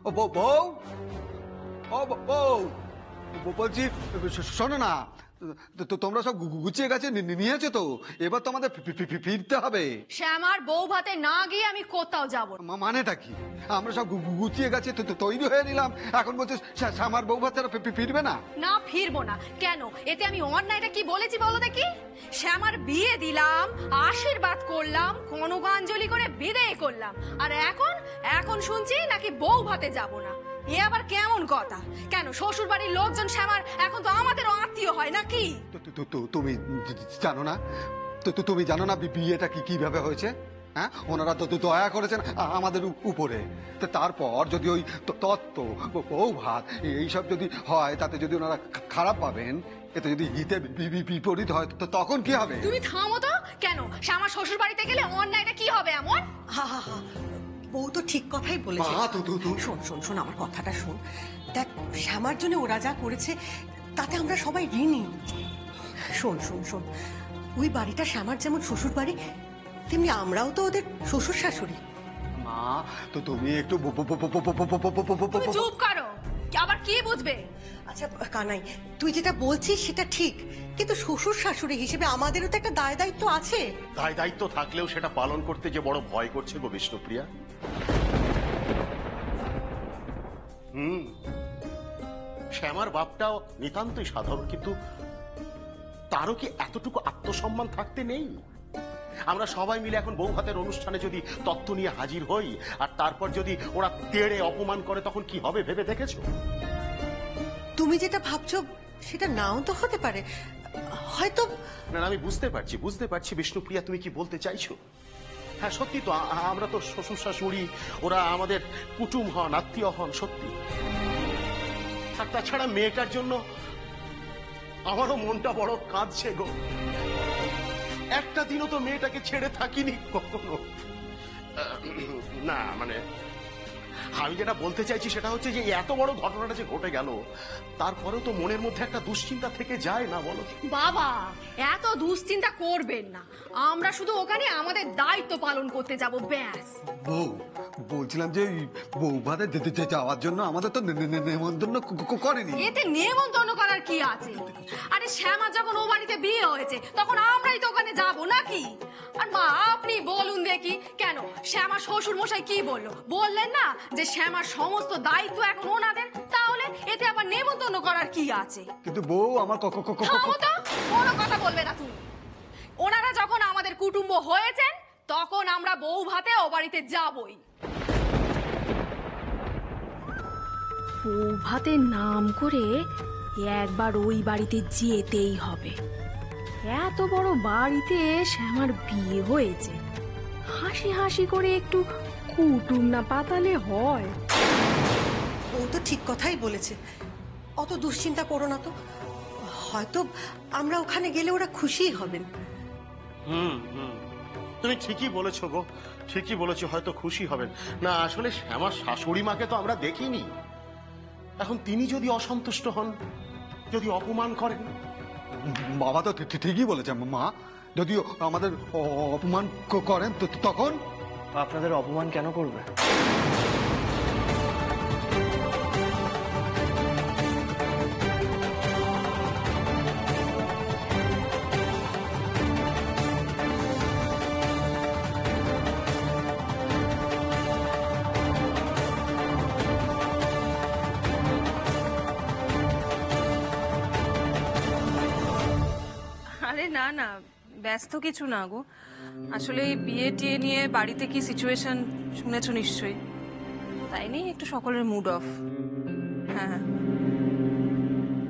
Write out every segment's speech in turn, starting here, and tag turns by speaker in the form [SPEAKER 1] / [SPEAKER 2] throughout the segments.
[SPEAKER 1] ও বউ, ও বউ, বলছি শোনো না, তোমরা সব গুছিয়ে গেছে নিয়েছো তো? এবার তো আমাদের ফিরতে হবে।
[SPEAKER 2] শ্যামার বউ ভাতে না গিয়ে আমি কোথাও যাব না।
[SPEAKER 1] মানেটা কি? আমরা সব গুছিয়ে গেছে তো তৈরি হয়ে নিলাম, এখন বলছে শ্যামার বউ ভাত ফিরবে না?
[SPEAKER 2] না ফিরবো না কেন? এতে আমি অন্যায়টা কি বলেছি বলো দেখি? শ্যামার বিয়ে দিলাম, আশীর্বাদ করলাম, কনকাঞ্জলি করে বিদায় করলাম, আর এখন শুনছি নাকি বউ ভাতে যাব না। এ আবার কেমন কথা? কেন শ্বশুর বাড়ির লোকজন শ্যামার এখন তো আমাদের আত্মীয় হয় নাকি?
[SPEAKER 1] তুমি জানো না? তুমি জানো না বিয়েটা কিভাবে হয়েছে? হ্যাঁ, ওনারা তো দয়া করেছেন আমাদের উপরে। তারপর যদি ওই তত্ত্ব, বউ ভাত এইসব যদি হয়, তাতে যদি ওনারা খারাপ পাবেন, এতে যদি হিতে বিপরীত হয়, তো তখন কি হবে?
[SPEAKER 2] তুমি থামো তো। কেন শ্যামার শ্বশুর বাড়িতে গেলে অন্যায়টা কি হবে এমন?
[SPEAKER 3] বউ তো ঠিক কথাই বলেছে। শোন শোন শোন, আমার কথাটা শোন। দেখ, শ্যামার জন্য ওরা যা করেছে তাতে আমরা সবাই ঋণী। শোন শোন শোন, ওই বাড়িটা শ্যামার যেমন শ্বশুর বাড়ি, তেমনি আমরাও তো ওদের শ্বশুর শাশুড়ি।
[SPEAKER 1] মা, তো তুমি একটু
[SPEAKER 2] চুপ করো। আবার কি বুঝবে?
[SPEAKER 3] আচ্ছা কানাই, তুই যেটা বলছিস সেটা ঠিক, কিন্তু শ্বশুর শাশুড়ি হিসেবে আমাদেরও তো একটা দায় দায়িত্ব আছে।
[SPEAKER 4] দায় দায়িত্ব থাকলেও সেটা পালন করতে যে বড় ভয় করছে গো বিষ্ণুপ্রিয়া। শ্যামার বাপটাও নিতান্তই সাধারণ, কিন্তু তারও কি এতটুকু আত্মসম্মান থাকতে নেই? আমরা সবাই মিলে এখন বউ ভাতের অনুষ্ঠানে যদি তত্ত্ব নিয়ে হাজির হই, আর তারপর যদি ওরা তেড়ে অপমান করে, তখন কি হবে ভেবে দেখেছো?
[SPEAKER 3] তুমি যেটা ভাবছো সেটা নাও তো হতে পারে, হয়তো।
[SPEAKER 4] না, আমি বুঝতে পারছি বিষ্ণুপ্রিয়া তুমি কি বলতে চাইছো। হ্যাঁ সত্যি তো, আমরা তো শ্বশুর শাশুড়ি, ওরা আমাদের কুটুম হন, আত্মীয় হন, সত্যি। আর তাছাড়া মেয়েটার জন্য আমারও মনটা বড় কাঁদছে গো। একটা দিনও তো মেয়েটাকে ছেড়ে থাকিনি কখনো। না মানে আমি যেটা বলতে চাইছি সেটা হচ্ছে যে এত বড় ঘটনাটা যে ঘটে গেল, তারপরেও তো মনের মধ্যে একটা দুশ্চিন্তা থেকে যায় না বলো?
[SPEAKER 2] বাবা, এত দুশ্চিন্তা করবেন না, আমরা শুধু ওখানে আমাদের দায়িত্ব পালন করতে যাব, ব্যাস।
[SPEAKER 1] বউ, বলছিলাম যে বউ ভাতে যাওয়ার জন্য আমাদের তো নেমন্তন্ন করেনি।
[SPEAKER 2] এতে নেমন্তন্ন করার কি আছে? আরে শ্যামা যখন ও বাড়িতে বিয়ে হয়েছে, তখন আমরাই তো ওখানে যাব নাকি? আর মা আপনি বলুন দেখি, কেন শ্যামা শ্বশুর মশাই কি বললো? বললেন না যে শ্যামার সমস্ত দায়িত্ব এখন ওনাদের, তাহলে এতে আবার নেমন্তন্ন করার কি আছে?
[SPEAKER 1] কিন্তু বউ, আমার
[SPEAKER 2] কোনো কথা বলবে না তুমি। ওনারা যখন আমাদের কুটুম্ব হয়েছেন, তখন আমরা বউ ভাতে ও বাড়িতে যাবই। বউ ভাতের নাম করে একবার ওই বাড়িতে যেতেই হবে। এত বড় বাড়িতে শ্যামার বিয়ে হয়েছে, হাসি হাসি করে একটু কুটুম না পাতালে হয়?
[SPEAKER 3] ও তো ঠিক কথাই বলেছে, অত দুশ্চিন্তা করো না তো। হয়তো আমরা ওখানে গেলে ওরা খুশি হবেন।
[SPEAKER 4] তুমি ঠিকই বলেছো গো, ঠিকই বলেছো, হয়তো খুশি হবেন। না আসলে শ্যামার শাশুড়ি মাকে তো আমরা দেখিনি। এখন তিনি যদি অসন্তুষ্ট হন, যদি অপমান করেন।
[SPEAKER 1] বাবা তো ঠিকই বলেছে মা, যদি আমাদের অপমান করেন তো তখন?
[SPEAKER 5] আপনাদের অপমান কেন করবে?
[SPEAKER 6] আরে না না, ব্যস্ত কিছু না গো। আসলে এই বিয়ে টিয়ে নিয়ে বাড়িতে কি সিচুয়েশন শুনেছো নিশ্চয়ই, তাই নিয়ে একটু সকলের মুড অফ। হ্যাঁ হ্যাঁ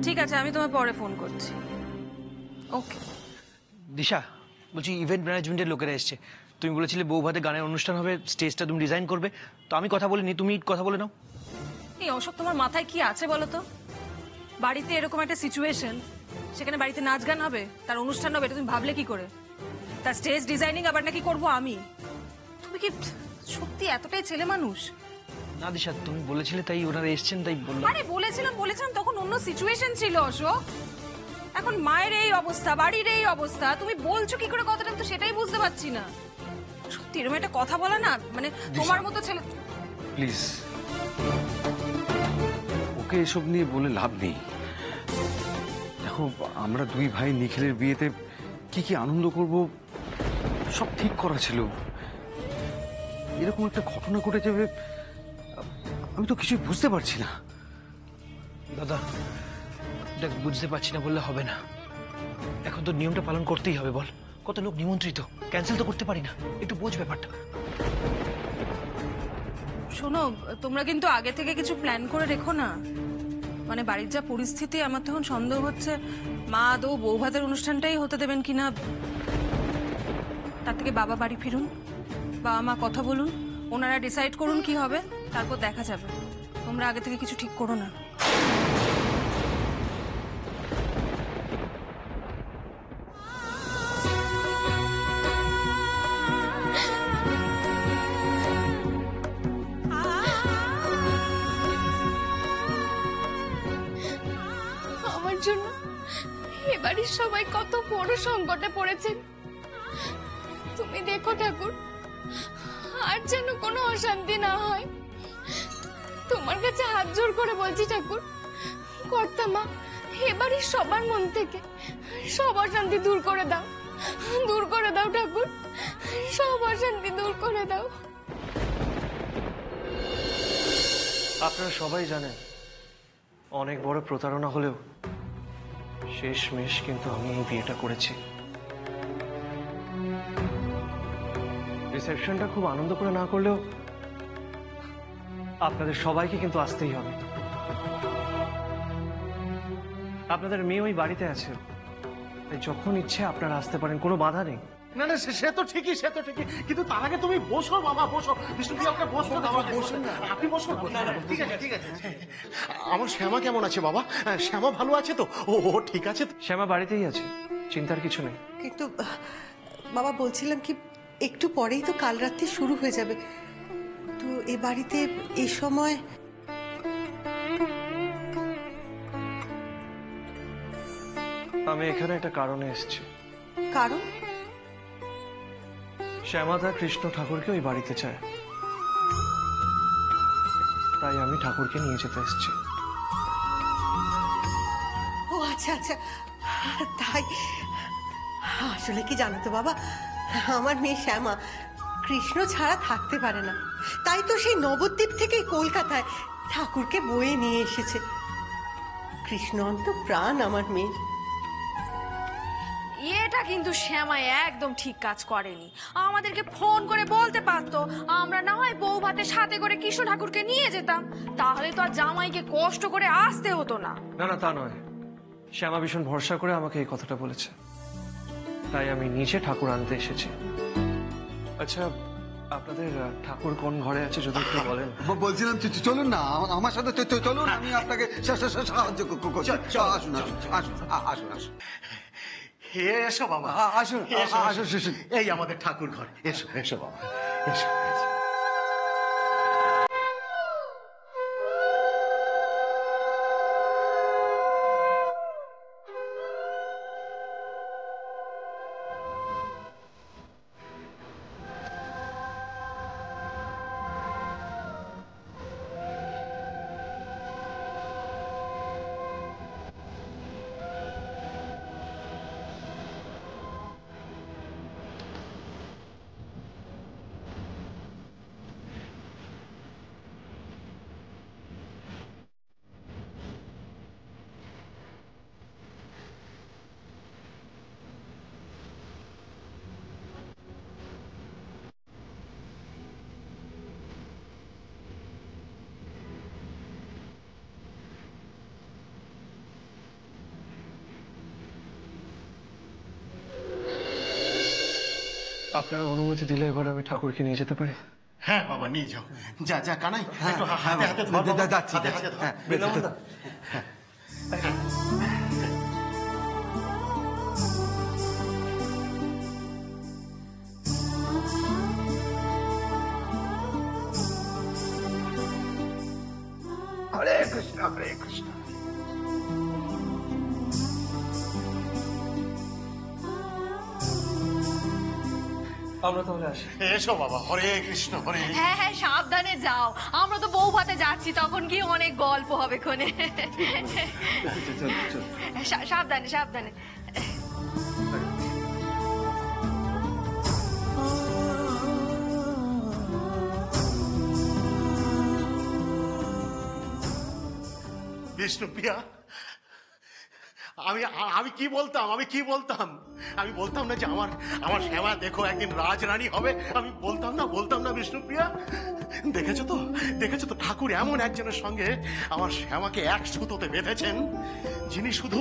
[SPEAKER 6] ঠিক আছে, আমি তোমায় পরে ফোন করছি। ওকে।
[SPEAKER 5] দিশা বলছি, ইভেন্ট ম্যানেজমেন্টের লোকেরা এসছে। তুমি বলেছিলে বউ ভাতে গানের অনুষ্ঠান হবে, স্টেজটা তুমি ডিজাইন করবে। তো আমি কথা বলিনি, তুমি কথা বলে নাও।
[SPEAKER 6] এই অশোক, তোমার মাথায় কি আছে বলো তো? বাড়িতে এরকম একটা সিচুয়েশন, সেখানে বাড়িতে নাচ গান হবে, তার অনুষ্ঠান হবে, এটা তুমি ভাবলে কি করে? তার স্টেজ ডিজাইনিং আবার নাকি করবো আমি? তুমি কি সত্যি এতটাই ছেলে মানুষ?
[SPEAKER 5] না দিশা, তুমি বলেছিলে তাই ওনারা এসছেন, তাই বললাম।
[SPEAKER 6] আরে বলেছিলাম তখন অন্য সিচুয়েশন ছিল অশোক। এখন মায়ের এই অবস্থা, বাড়ির এই অবস্থা, তুমি বলছো কি করে কথাটা? তো সেটাই বুঝতে পারছি না। সত্যি এরকম একটা কথা বলা না, মানে তোমার মতো ছেলে।
[SPEAKER 7] প্লিজ, ওকে এসব নিয়ে বলে লাভ নেই। দেখো, আমরা দুই ভাই নিখিলের বিয়েতে কি কি আনন্দ করব সব ঠিক করা ছিল। এরকম একটা ঘটনা ঘটে যাবে আমি তো কিছুই বুঝতে পারছি না।
[SPEAKER 5] দাদা দেখ, বুঝতে পারছি না বললে হবে না। এখন তো নিয়মটা পালন করতেই হবে। বল, কত লোক নিমন্ত্রিত, ক্যান্সেল তো করতে পারি না। একটু বোঝ ব্যাপারটা।
[SPEAKER 6] শোনো, তোমরা কিন্তু আগে থেকে কিছু প্ল্যান করে রেখো না। মানে বাড়ির যা পরিস্থিতি, আমার তখন সন্দেহ হচ্ছে মা আদৌ বউ ভাতের অনুষ্ঠানটাই হতে দেবেন কিনা। তার থেকে বাবা বাড়ি ফিরুন, বাবা মা কথা বলুন, ওনারা ডিসাইড করুন কি হবে, তারপর দেখা যাবে। তোমরা আগে থেকে কিছু ঠিক করো না।
[SPEAKER 2] আমার জন্য এবাড়ির সবাই কত বড় সংকটে পড়েছেন। তুমি দেখো ঠাকুর, আর যেন কোনো অশান্তি না হয়। তোমার কাছে হাত জোর করে বলছি ঠাকুর, কর্তা মা, এবাড়ির সবার মন থেকে সব অশান্তি দূর করে দাও, দূর করে দাও ঠাকুর, সব অশান্তি দূর করে দাও।
[SPEAKER 5] আপনারা সবাই জানেন, অনেক বড় প্রতারণা হলেও শেষমেশ কিন্তু আমি এই বিয়েটা করেছি। রিসেপশনটা খুব আনন্দ করে না করলেও আপনাদের সবাইকে কিন্তু আসতেই হবে। আপনাদের মেয়ে ওই বাড়িতে আছে, তাই যখন ইচ্ছে আপনারা আসতে পারেন, কোনো বাধা নেই।
[SPEAKER 4] না না, সে তো ঠিকই, সে তো ঠিকই, কিন্তু তার আগে তুমি বসো বাবা, বসো। বিষ্ণুপ্রিয়া, ওকে বসো দাও, বসুন না, আপনি বসুন। ঠিক আছে, ঠিক আছে। আমার শ্যামা কেমন আছে বাবা? শ্যামা ভালো আছে তো? ও ঠিক আছে তো?
[SPEAKER 5] শ্যামা বাড়িতেই আছে, চিন্তার কিছু নেই।
[SPEAKER 3] কিন্তু বাবা, বলছিলাম কি, একটু পরেই তো কাল রাত্রি শুরু হয়ে যাবে। তো এ বাড়িতে এই সময়
[SPEAKER 5] আমি এখানে একটা কারণে এসেছি।
[SPEAKER 3] কারণ?
[SPEAKER 5] শ্যামাদা কৃষ্ণ ঠাকুরকে ওই বাড়িতে চায়, তাই আমি ঠাকুরকে নিয়ে যেতে এসেছি।
[SPEAKER 3] ও আচ্ছা আচ্ছা, তাই। আসলে কি জানো তো বাবা, আমার মেয়ে শ্যামা কৃষ্ণ ছাড়া থাকতে পারে না। তাই তো সেই নবদ্বীপ থেকে কলকাতায় ঠাকুরকে বয়ে নিয়ে এসেছে। কৃষ্ণ অন্ত প্রাণ আমার মেয়ে।
[SPEAKER 2] এটা কিন্তু শ্যামা একদম ঠিক কাজ করেনি। আমাদেরকে ফোন করে বলতে পারতো, আমরা না হয় বউ ভাতের সাথে করে কৃষ্ণ ঠাকুরকে নিয়ে যেতাম, তাহলে তো আর জামাইকে কষ্ট করে আসতে হতো না।
[SPEAKER 5] না না, তা নয়। শ্যামা ভীষণ ভরসা করে আমাকে এই কথাটা বলেছে, তাই আমি নিজে ঠাকুর আনতে এসেছি। আচ্ছা, আপনাদের ঠাকুর কোন ঘরে আছে যদি একটু বলেন।
[SPEAKER 1] বলছিলাম চলুন না আমার সাথে, চলুন, আমি আপনাকে সাহায্য করছি। আসুন আসুন আসুন আসুন আসুন
[SPEAKER 4] এসো বাবা,
[SPEAKER 1] আসুন আসুন।
[SPEAKER 4] এই আমাদের ঠাকুর ঘর, এসো এসো বাবা, এসো।
[SPEAKER 5] আপনার অনুমতি দিলে এবার আমি ঠাকুরকে নিয়ে যেতে পারি?
[SPEAKER 4] হ্যাঁ বাবা, নিয়ে যাও। যা যা কানাই, একটু হাতে হাতে ধর বাবা,
[SPEAKER 1] যাচ্ছি
[SPEAKER 4] হাতে হাতে ধর।
[SPEAKER 1] হ্যাঁ,
[SPEAKER 4] বৃন্দাবনদা।
[SPEAKER 1] হরে কৃষ্ণ হরে কৃষ্ণ।
[SPEAKER 5] আমরা তাহলে আসি।
[SPEAKER 4] এসো বাবা, হরে কৃষ্ণ হরে কৃষ্ণ।
[SPEAKER 2] হ্যাঁ হ্যাঁ, সাবধানে যাও, আমরা তো বউ ভাতে যাচ্ছি, তখন কি অনেক গল্প হবে কোনে। সাবধানে সাবধানে।
[SPEAKER 4] বিষ্ণুপ্রিয়া, আমি আমি কি বলতাম, আমি বলতাম না যে আমার শ্যামা দেখো একদিন রাজরানী হবে? আমি বলতাম না বিষ্ণুপ্রিয়া? দেখেছো তো ঠাকুর এমন একজনের সঙ্গে আমার শ্যামাকে এক সুতোতে বেঁধেছেন, যিনি শুধু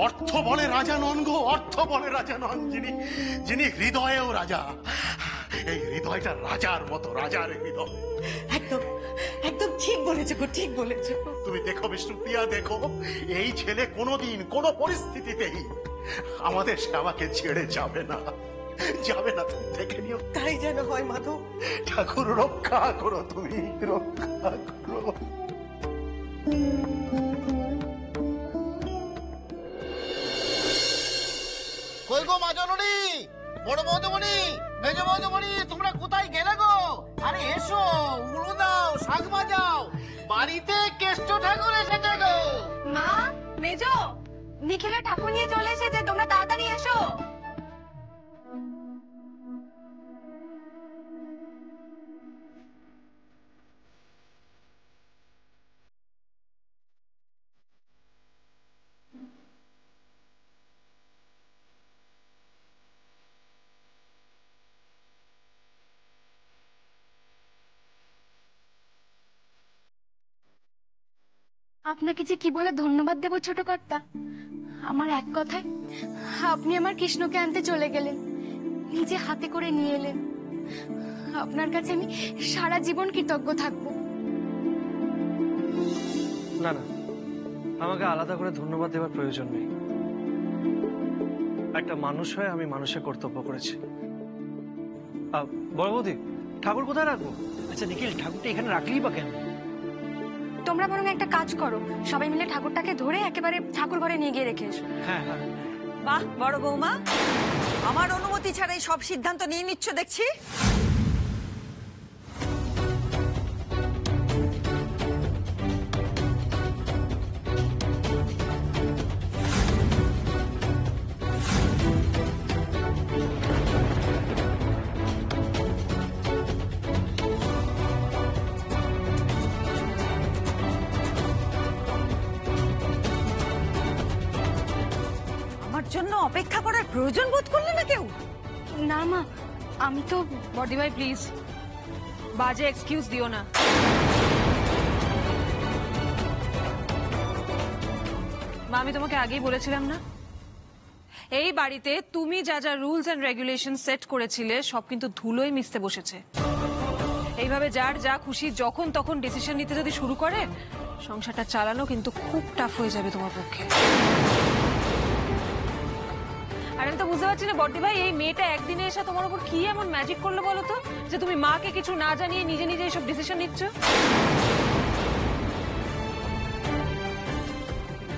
[SPEAKER 4] অর্থ বলে রাজা নন গো, অর্থ বলে রাজা নন, যিনি হৃদয়েও রাজা। এই হৃদয়টা রাজার মতো, রাজার হৃদয়।
[SPEAKER 3] একদম একদম ঠিক বলেছো গো, ঠিক বলেছো।
[SPEAKER 4] তুমি দেখো বিষ্ণুপ্রিয়া, দেখো এই ছেলে কোনোদিন কোনো পরিস্থিতিতেই আমাদের শ্যামাকে ছেড়ে যাবে না, তুমি দেখে নিও।
[SPEAKER 3] তাই যেন হয় মাধব।
[SPEAKER 4] ঠাকুর রক্ষা করো, তুমি রক্ষা করো।
[SPEAKER 8] কই গো মাজননি, বড় বৌদমণি, মেজ বৌদমণি, তোমরা কোথায় গেলে গো? আরে এসো, উলো দাও, শাক বাজাও, বাড়িতে কেষ্ট ঠাকুর এসেছে গো।
[SPEAKER 2] মা, মেজো, নিখিলের ঠাকুর নিয়ে চলে এসেছে, তোমরা তাড়াতাড়ি এসো।
[SPEAKER 9] আপনাকে যে কি বলে ধন্যবাদ দেব ছোট কর্তা। আমার এক কথায়, আপনি আমার কৃষ্ণকে আনতে চলে গেলেন, নিজে হাতে করে নিয়ে এলেন। আপনার কাছে আমি সারা জীবন কৃতজ্ঞ থাকবো।
[SPEAKER 5] না না, আমাকে আলাদা করে ধন্যবাদ দেওয়ার প্রয়োজন নেই। একটা মানুষ হয়ে আমি মানুষের কর্তব্য করেছি। বড় বৌদি, ঠাকুর কোথায় রাখবো?
[SPEAKER 10] আচ্ছা নিখিল, ঠাকুরটা এখানে রাখলেই বা কেন?
[SPEAKER 9] তোমরা বরং একটা কাজ করো, সবাই মিলে ঠাকুরটাকে ধরে একেবারে ঠাকুর ঘরে নিয়ে গিয়ে রেখে এসো।
[SPEAKER 5] হ্যাঁ হ্যাঁ।
[SPEAKER 3] বাহ বড় বৌমা, আমার অনুমতি ছাড়াই সব সিদ্ধান্ত নিয়ে নিচ্ছ দেখছি। জন্য অপেক্ষা করার প্রয়োজন বোধ করলে না কেউ?
[SPEAKER 9] না মা, আমি তো।
[SPEAKER 6] বড়দিভাই প্লিজ বাজে এক্সকিউজ দিও না। মা, আমি তোমাকে আগেই বলেছিলাম না, এই বাড়িতে তুমি যা যা রুলস এন্ড রেগুলেশন সেট করেছিলে সব কিন্তু ধুলোয় মিশতে বসেছে। এইভাবে যার যা খুশি যখন তখন ডিসিশন নিতে যদি শুরু করে, সংসারটা চালানো কিন্তু খুব টাফ হয়ে যাবে তোমার পক্ষে। আর আমি তো বুঝতে পারছি না বড়দি ভাই, এই মেয়েটা একদিনে এসে তোমার উপর কি এমন ম্যাজিক করলো বলো তো, যে তুমি মাকে কিছু না জানিয়ে নিজে নিজে এইসব ডিসিশন নিচ্ছ?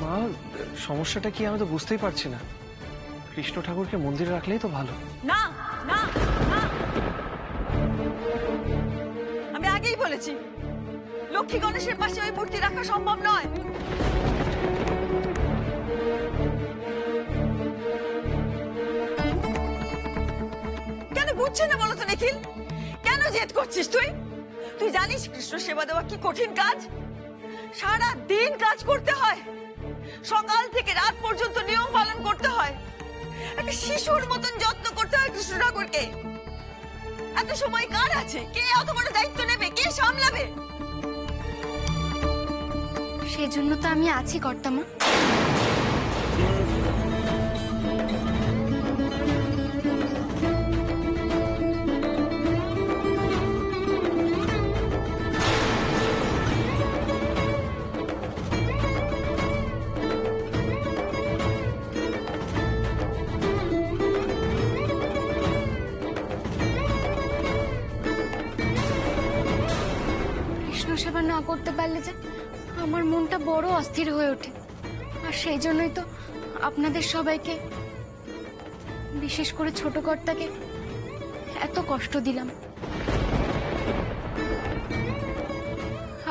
[SPEAKER 5] মা, সমস্যাটা কি আমি তো বুঝতেই পারছি না। কৃষ্ণ ঠাকুরকে মন্দিরে রাখলেই তো ভালো।
[SPEAKER 3] না না না, আমি আগেই বলেছি লক্ষ্মী গণেশের পাশে ওই মূর্তি রাখা সম্ভব নয়। কেন বুঝছে না বলো তো নিখিল? কেন জেদ করছিস তুই? তুই জানিস কৃষ্ণ সেবা দেওয়া কি কঠিন কাজ? সারা দিন কাজ করতে হয়, সকাল থেকে রাত পর্যন্ত নিয়ম পালন করতে হয়, একটা শিশুর মতন যত্ন করতে হয় কৃষ্ণ ঠাকুরকে। এত সময় কার আছে? কে অত বড় দায়িত্ব নেবে? কে সামলাবে?
[SPEAKER 9] সেই জন্য তো আমি আছি কর্তামা। কৃষ্ণ সেবা না করতে পারলে যে আমার মনটা বড় অস্থির হয়ে ওঠে। আর সেই জন্যই তো আপনাদের সবাইকে, বিশেষ করে ছোট কর্তাকে এত কষ্ট দিলাম।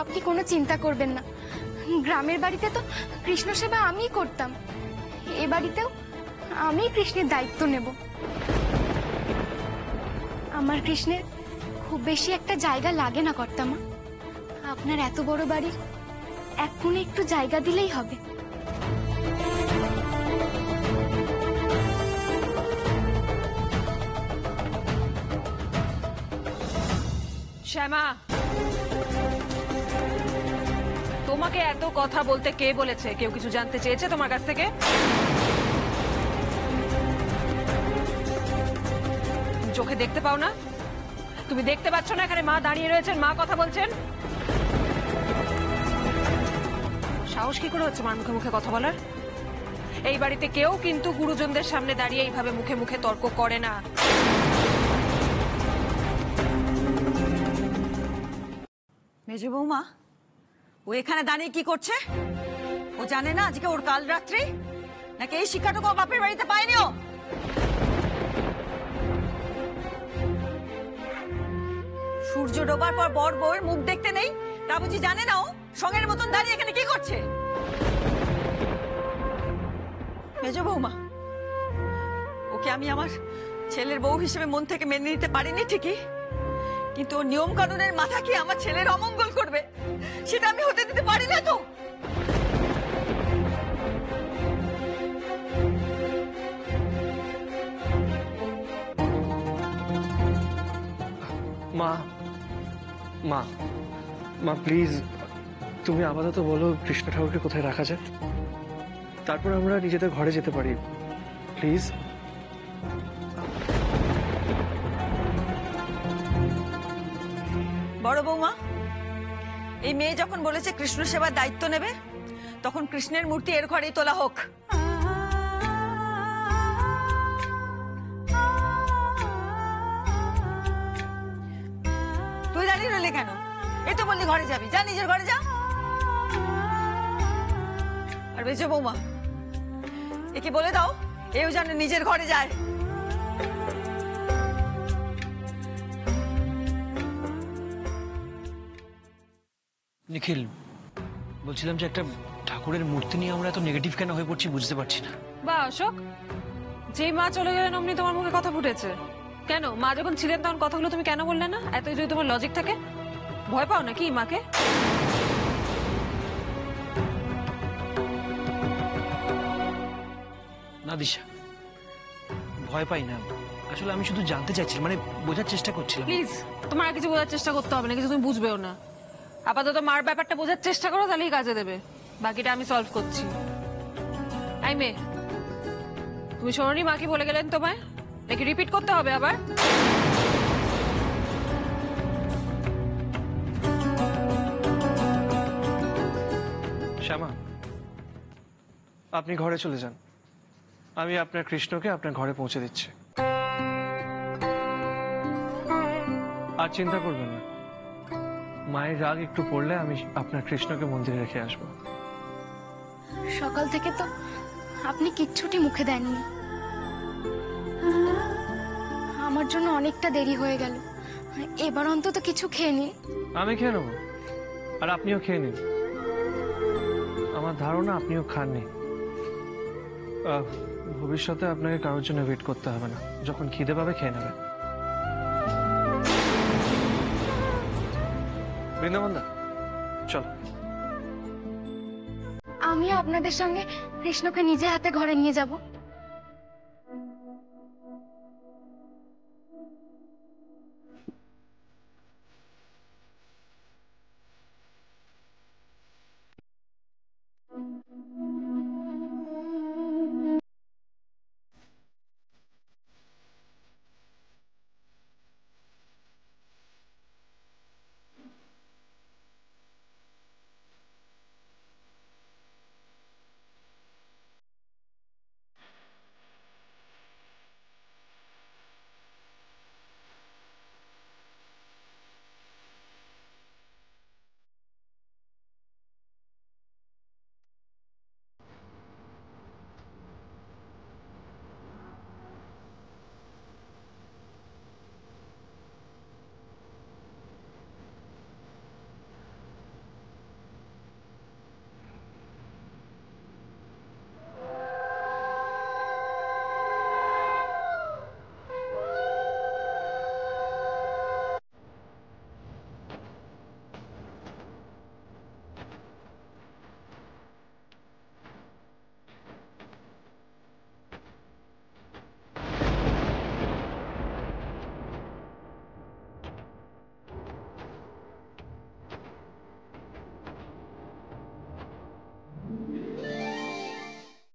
[SPEAKER 9] আপনি কোনো চিন্তা করবেন না, গ্রামের বাড়িতে তো কৃষ্ণ সেবা আমিই করতাম, এ বাড়িতেও আমি কৃষ্ণের দায়িত্ব নেব। আমার কৃষ্ণের খুব বেশি একটা জায়গা লাগে না কর্তামা, আপনার এত বড় বাড়ির এক কোণে একটু জায়গা দিলেই হবে।
[SPEAKER 6] শ্যামা, তোমাকে এত কথা বলতে কে বলেছে? কেউ কিছু জানতে চেয়েছে তোমার কাছ থেকে? চোখে দেখতে পাও না? তুমি দেখতে পাচ্ছ না এখানে মা দাঁড়িয়ে রয়েছেন, মা কথা বলছেন? সাহস কি করে হচ্ছে মার মুখে মুখে কথা বলার? এই বাড়িতে কেউ কিন্তু গুরুজনদের সামনে দাঁড়িয়ে এইভাবে মুখে মুখে তর্ক করে না।
[SPEAKER 11] মেজো বৌমা, ও এখানে দাঁড়িয়ে কি করছে? ও জানে না আজকে ওর কাল রাত্রি? নাকি এই শিক্ষাটুকু বাপের বাড়িতে পায়নি ও? সূর্য ডোবার পর বর বউয়ের মুখ দেখতে নেই, তা বুঝি জানে না ও সঙ্গের মতন দাঁড়িয়ে এখানে কি করছে? মেজো বৌমা, ওকে আমি আমার ছেলের বউ হিসেবে মন থেকে মেনে নিতে পারিনি ঠিকই, কিন্তু ওর নিয়ম কানুনের মাথা কি আমার ছেলের অমঙ্গল করবে সেটা আমি হতে দিতে পারি না তো।
[SPEAKER 5] মা মা মা প্লিজ, তুমি আপাতত বলো কৃষ্ণ ঠাকুরকে কোথায় রাখা যায়, তারপর আমরা নিজেদের ঘরে যেতে পারি, প্লিজ।
[SPEAKER 11] বড় বৌমা, এই মেয়ে যখন বলেছে কৃষ্ণ সেবার দায়িত্ব নেবে, তখন কৃষ্ণের মূর্তি এর ঘরেই তোলা হোক। তুই দাঁড়িয়ে রইলে কেন? এই তো বললি ঘরে যাবি, যা নিজের ঘরে যা। আর বেজো বৌমা, একে বলে দাও এও যেন নিজের ঘরে যায়।
[SPEAKER 10] নিখিল, বলছিলাম যে একটা ঠাকুরের মূর্তি নিয়ে আমরা এত নেগেটিভ কেন হয়ে পড়ছি বুঝতে পারছি না।
[SPEAKER 6] বা অশোক, যেই মা চলে গেলেন অমনি তোমার মুখে কথা ফুটেছে কেন? মা যখন ছিলেন তখন কথাগুলো তুমি কেন বললে না? এত যদি তোমার লজিক থাকে, ভয় পাও নাকি মাকে?
[SPEAKER 10] না দিশা, ভয় পাই না, আসলে আমি শুধু জানতে চাইছিলাম, মানে বোঝার চেষ্টা করছিলাম।
[SPEAKER 6] প্লিজ, তোমার আর কিছু বোঝার চেষ্টা করতে হবে না, কিছু তুমি বুঝবেও না। আপাতত মার ব্যাপারটা বোঝার চেষ্টা করো, তাহলেই কাজে দেবে। বাকিটা আমি সলভ করছি। আই মে, তুমি শোনোনি মা কি বলে গেলেন তোমায়? নাকি রিপিট করতে হবে আবার?
[SPEAKER 5] শ্যামা, আপনি ঘরে চলে যান, আমি আপনার কৃষ্ণকে আপনার ঘরে পৌঁছে দিচ্ছি। আর চিন্তা করবেন না, মায়ের রাগ একটু পড়লে আমি আপনার কৃষ্ণকে মন্দিরে রেখে আসবো।
[SPEAKER 9] সকাল থেকে তো আপনি কিচ্ছুটি মুখে দেননি, আমার জন্য অনেকটা দেরি হয়ে গেল। এবার অন্তত কিছু খেয়ে নিন।
[SPEAKER 5] আমি খেয়ে নেবো, আর আপনিও খেয়ে নিন। আমার ধারণা আপনিও খাননি। ভবিষ্যতে আপনাকে কারোর জন্য ওয়েট করতে হবে না, যখন খিদে পাবে খেয়ে নেবে। বৃন্দাবনদা, চলো।
[SPEAKER 9] আমিও আপনাদের সঙ্গে কৃষ্ণকে নিজে হাতে ঘরে নিয়ে যাব।